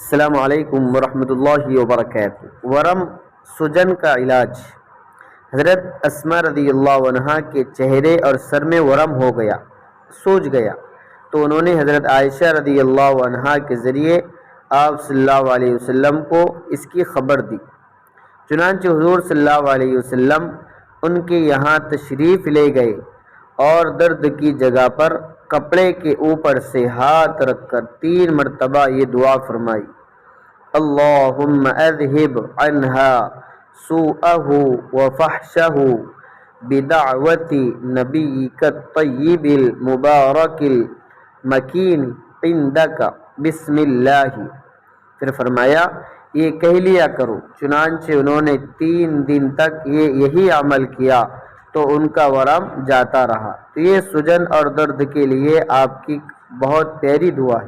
السلام علیکم ورحمۃ اللہ وبرکاتہ۔ ورم سجن کا علاج۔ حضرت اسماء رضی اللہ عنہا کے چہرے اور سر میں ورم ہو گیا، سوج گیا، تو انہوں نے حضرت عائشہ رضی اللہ عنہا کے ذریعے آپ صلی اللہ علیہ وسلم کو اس کی خبر دی۔ چنانچہ حضور صلی اللہ علیہ وسلم ان کے یہاں تشریف لے گئے اور درد کی جگہ پر کپڑے کے اوپر سے ہاتھ رکھ کر 3 مرتبہ یہ دعا فرمائی: اللہم اذہب عنہا سوءہ وفحشہ بدعوت نبیک الطیب المبارک المکین عندک بسم اللہ۔ پھر فرمایا یہ کہہ لیا کرو۔ چنانچہ انہوں نے 3 دن تک یہی عمل کیا تو ان کا ورم جاتا رہا۔ تو یہ سجن اور درد کے لیے آپ کی بہت پیاری دعا ہے۔